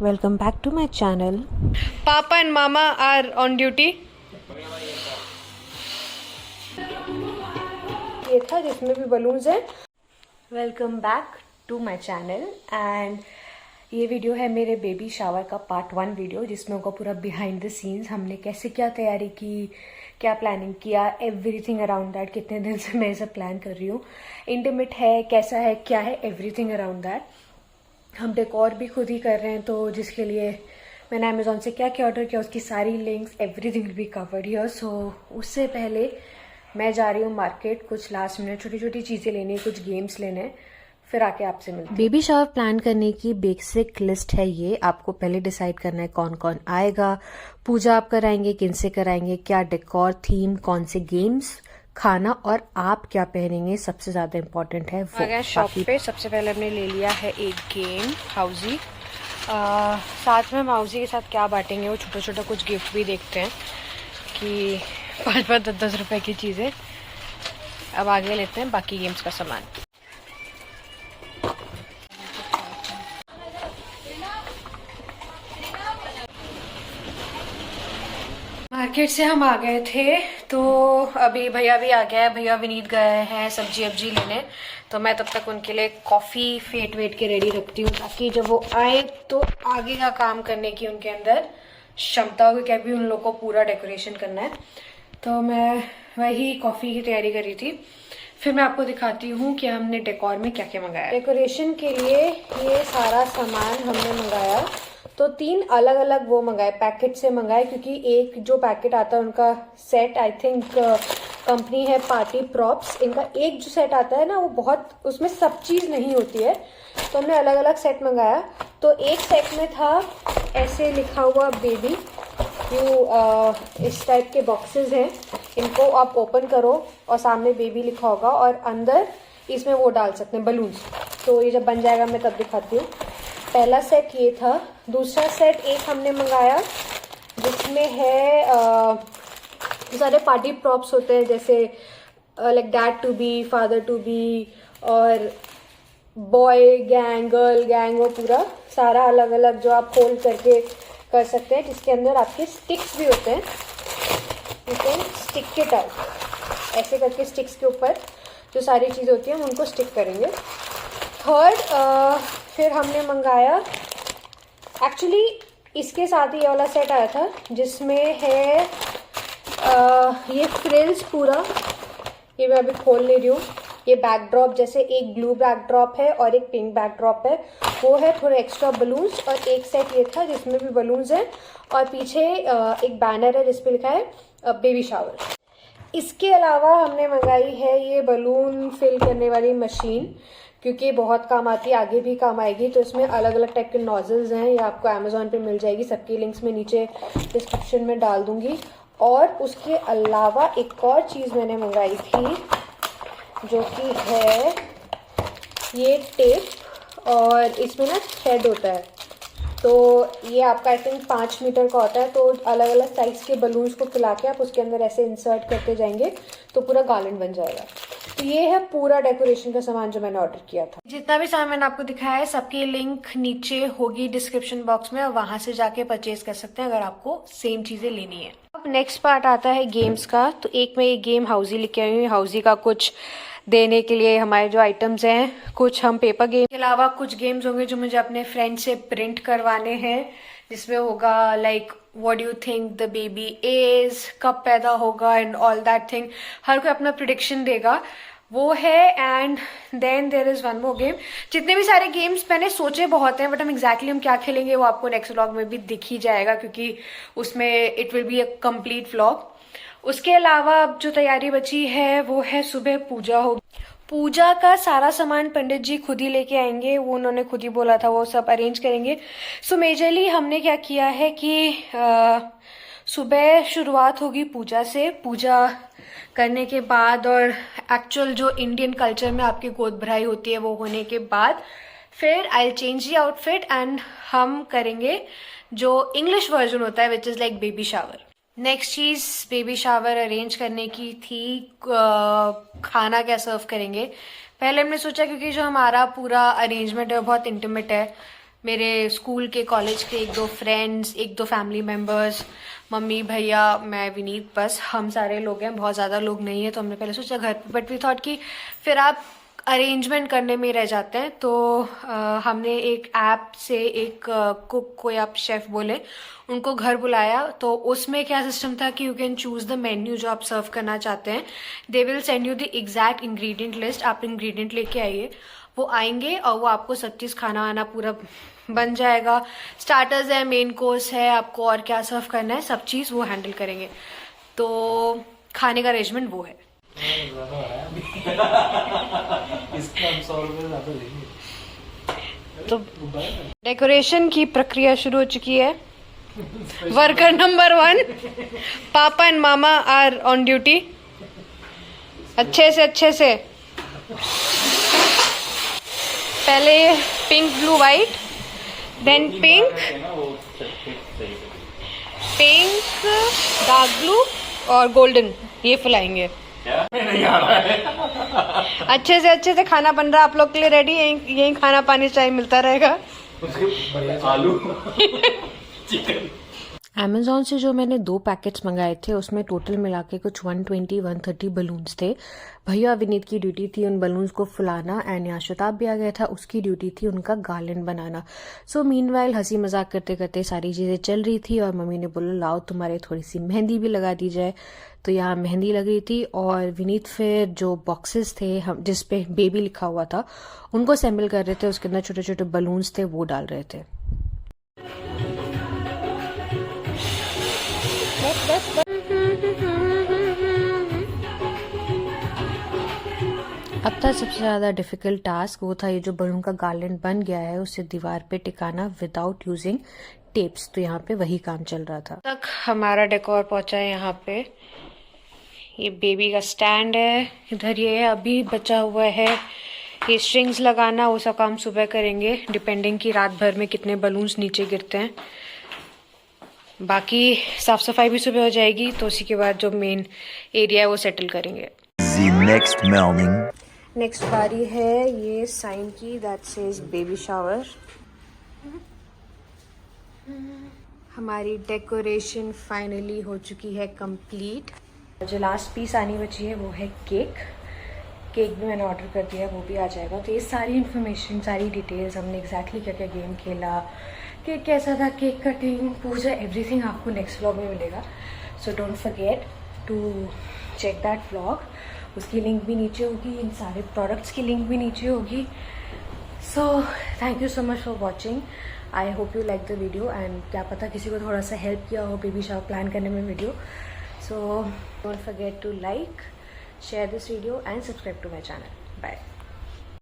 Welcome back to my channel. Papa and Mama are on duty. ये था जिसमें भी बलून्स हैं. Welcome back to my channel and ये वीडियो है मेरे बेबी शावर का पार्ट 1 वीडियो जिसमें होगा पूरा बिहाइंड द सीन्स. हमने कैसे क्या तैयारी की, क्या प्लानिंग किया, एवरीथिंग अराउंड दैट. कितने दिन से मैं ये सब प्लान कर रही हूँ. इंटीमेट है, कैसा है, क्या है, एवरीथिंग अराउंड दैट. हम डेकोर भी खुद ही कर रहे हैं, तो जिसके लिए मैंने अमेजोन से क्या क्या ऑर्डर किया उसकी सारी links everything will be covered here. So उससे पहले मैं जा रही हूँ मार्केट. कुछ लास्ट मिनट छोटी छोटी चीज़ें लेनी है, कुछ गेम्स लेने हैं, फिर आके आपसे मिलते हैं. बेबी शावर प्लान करने की बेसिक लिस्ट है ये. आपको पहले डिसाइड करना है कौन कौन आएगा, पूजा आप कराएंगे, किन से कराएंगे, क्या डेकोर थीम, कौन से गेम्स, खाना और आप क्या पहनेंगे. सबसे ज्यादा इम्पोर्टेंट है वो. आ गए शॉप पे. सबसे पहले हमने ले लिया है एक गेम हाउजी. साथ में हम हाउजी के साथ क्या बांटेंगे वो छोटा छोटा कुछ गिफ्ट भी देखते हैं कि 5-5 10 रुपए की चीज़ें. अब आगे लेते हैं बाकी गेम्स का सामान. मार्केट से हम आ गए थे, तो अभी भैया भी आ गया है. भैया विनीत गए हैं सब्जी अब्जी लेने, तो मैं तब तक उनके लिए कॉफ़ी फेट वेट के रेडी रखती हूँ ताकि जब वो आए तो आगे का काम करने की उनके अंदर क्षमता हो, क्योंकि अभी उन लोग को पूरा डेकोरेशन करना है. तो मैं वही कॉफ़ी की तैयारी कर रही थी. फिर मैं आपको दिखाती हूँ कि हमने डेकोर में क्या क्या मंगाया. डेकोरेशन के लिए ये सारा सामान हमने मंगाया, तो 3 अलग अलग वो मंगाए, पैकेट से मंगाए, क्योंकि एक जो पैकेट आता है उनका सेट, आई थिंक कंपनी है पार्टी प्रॉप्स. इनका एक जो सेट आता है ना वो बहुत, उसमें सब चीज़ नहीं होती है, तो हमने अलग अलग सेट मंगाया. तो एक सेट में था ऐसे लिखा हुआ बेबी. इस टाइप के बॉक्सेस हैं, इनको आप ओपन करो और सामने बेबी लिखा होगा और अंदर इसमें वो डाल सकते हैं बलून्स. तो ये जब बन जाएगा मैं तब दिखाती हूँ. पहला सेट ये था. दूसरा सेट एक हमने मंगाया जिसमें है सारे पार्टी प्रॉप्स होते हैं, जैसे like dad to be, father to be और बॉय गैंग, गर्ल गैंग, वो पूरा सारा अलग अलग जो आप होल्ड करके कर सकते हैं, जिसके अंदर आपके स्टिक्स भी होते हैं. You can stick it out ऐसे करके. स्टिक्स के ऊपर जो सारी चीज़ होती है हम उनको स्टिक करेंगे. थर्ड फिर हमने मंगाया, एक्चुअली इसके साथ ही ये वाला सेट आया था जिसमें है ये फ्रिल्स पूरा. ये मैं अभी खोल ले रही हूँ. ये बैकड्रॉप, जैसे एक ब्लू बैकड्रॉप है और एक पिंक बैकड्रॉप है, वो है. थोड़े एक्स्ट्रा बलून्स. और एक सेट ये था जिसमें भी बलून्स हैं और पीछे एक बैनर है जिस पे लिखा है बेबी शावर. इसके अलावा हमने मंगाई है ये बलून फिल करने वाली मशीन, क्योंकि बहुत काम आती है, आगे भी काम आएगी. तो इसमें अलग अलग टाइप के नोजल्स हैं, ये आपको अमेजोन पे मिल जाएगी. सबकी लिंक्स मैं नीचे डिस्क्रिप्शन में डाल दूंगी. और उसके अलावा एक और चीज़ मैंने मंगाई थी जो कि है ये टेप, और इसमें ना थ्रेड होता है. तो ये आपका आई थिंक 5 मीटर का होता है. तो अलग अलग साइज के बलून्स को फुला के आप उसके अंदर ऐसे इंसर्ट करते जाएंगे तो पूरा गार्लैंड बन जाएगा. तो ये है पूरा डेकोरेशन का सामान जो मैंने ऑर्डर किया था. जितना भी सामान मैंने आपको दिखाया है सबकी लिंक नीचे होगी डिस्क्रिप्शन बॉक्स में, और वहां से जाके परचेज कर सकते हैं अगर आपको सेम चीजें लेनी है. अब नेक्स्ट पार्ट आता है गेम्स का. तो एक मैं ये गेम हाउजी लेके आई हूँ. हाउजी का कुछ देने के लिए हमारे जो आइटम्स हैं, कुछ हम पेपर गेम के अलावा कुछ गेम्स होंगे जो मुझे अपने फ्रेंड से प्रिंट करवाने हैं, जिसमें होगा like what do you think the baby is, कब पैदा होगा एंड ऑल दैट थिंग. हर कोई अपना प्रिडिक्शन देगा, वो है. And then there is one more game. जितने भी सारे गेम्स मैंने सोचे बहुत हैं, बट हम एग्जैक्टली हम क्या खेलेंगे वो आपको नेक्स्ट व्लॉग में भी दिख ही जाएगा, क्योंकि उसमें it will be a complete vlog. उसके अलावा अब जो तैयारी बची है वो है सुबह पूजा होगी. पूजा का सारा सामान पंडित जी खुद ही लेके आएंगे, वो उन्होंने खुद ही बोला था, वो सब अरेंज करेंगे. सो मेजरली हमने क्या किया है कि सुबह शुरुआत होगी पूजा से. पूजा करने के बाद और एक्चुअल जो इंडियन कल्चर में आपकी गोद भराई होती है वो होने के बाद फिर I change the outfit and हम करेंगे जो इंग्लिश वर्जन होता है which is like baby shower. Next cheese baby shower arrange करने की थी, खाना क्या सर्व करेंगे. पहले हमने सोचा क्योंकि जो हमारा पूरा अरेंजमेंट है बहुत इंटीमेट है, मेरे स्कूल के, कॉलेज के 1-2 फ्रेंड्स, 1-2 फैमिली मेम्बर्स, मम्मी, भैया, मैं, विनीत, बस हम सारे लोग हैं। बहुत ज़्यादा लोग नहीं है तो हमने पहले सोचा घर पे, बट वी थॉट कि फिर आप अरेंजमेंट करने में रह जाते हैं। तो हमने एक ऐप से एक कुक, कोई आप शेफ़ बोले, उनको घर बुलाया। तो उसमें क्या सिस्टम था कि you can choose the menu जो आप सर्व करना चाहते हैं। They will send you the exact ingredient list, आप इंग्रेडिएंट लेके आइए, वो आएंगे और वो आपको सब चीज़ खाना वाना पूरा बन जाएगा। स्टार्टर्स है, मेन कोर्स है, आपको और क्या सर्व करना है, सब चीज़ वो हैंडल करेंगे। तो खाने का अरेंजमेंट वो है। इसका 100 रुपये ज़्यादा लेंगे। तो डेकोरेशन की प्रक्रिया शुरू हो चुकी है। Worker number 1 papa and mama are on duty. अच्छे से पहले pink, blue, white, then pink, dark blue और गोल्डन, ये फुलाएंगे। अच्छे से खाना बन रहा, आप लोग के लिए रेडी। यही खाना पानी चाय मिलता रहेगा। आलू चिकन। अमेज़ॉन से जो मैंने 2 पैकेट्स मंगाए थे उसमें टोटल मिला के कुछ 120-130 बलून्स थे। भैया विनीत की ड्यूटी थी उन बलून्स को फुलाना, एंड यहाँ शताब भी आ गया था, उसकी ड्यूटी थी उनका गार्लैंड बनाना। सो मीनवाइल हंसी मजाक करते करते सारी चीज़ें चल रही थी और मम्मी ने बोला लाओ तुम्हारे थोड़ी सी मेहंदी भी लगा दी जाए। तो यहाँ मेहंदी लग रही थी और विनीत फिर जो बॉक्सेस थे हम जिस पे बेबी लिखा हुआ था उनको असेंबल कर रहे थे, उसके अंदर छोटे छोटे बलून्स थे वो डाल रहे थे। अब तक सबसे ज़्यादा डिफ़िकल्ट टास्क वो था ये जो बलून का गार्लैंड बन गया है उसे दीवार पे टिकाना विदाउट यूजिंग टेप्स। तो यहाँ पे वही काम चल रहा था। तक हमारा डेकोर पहुंचा है यहाँ पे। ये बेबी का स्टैंड है, इधर ये अभी बचा हुआ है ये स्ट्रिंग्स लगाना, वो सब काम सुबह करेंगे डिपेंडिंग कि रात भर में कितने बलून्स नीचे गिरते हैं। बाकी साफ सफाई भी सुबह हो जाएगी तो उसी के बाद जो मेन एरिया है वो सेटल करेंगे। नेक्स्ट बारी है ये साइन की, दैट सेज बेबी शावर। हमारी डेकोरेशन फाइनली हो चुकी है कंप्लीट। जो लास्ट पीस आनी बची है वो है केक। केक भी मैंने ऑर्डर कर दिया, वो भी आ जाएगा। तो ये सारी इन्फॉर्मेशन, सारी डिटेल्स, हमने एग्जैक्टली क्या क्या गेम खेला, केक कैसा था, केक कटिंग, पूजा, एवरीथिंग आपको नेक्स्ट व्लॉग में मिलेगा। So don't forget to check that vlog. उसकी लिंक भी नीचे होगी, इन सारे प्रोडक्ट्स की लिंक भी नीचे होगी। So thank you so much for watching. I hope you like the video, and क्या पता किसी को थोड़ा सा हेल्प किया हो बेबी शावर प्लान करने में video. So don't forget to like, share this video and subscribe to my channel. Bye.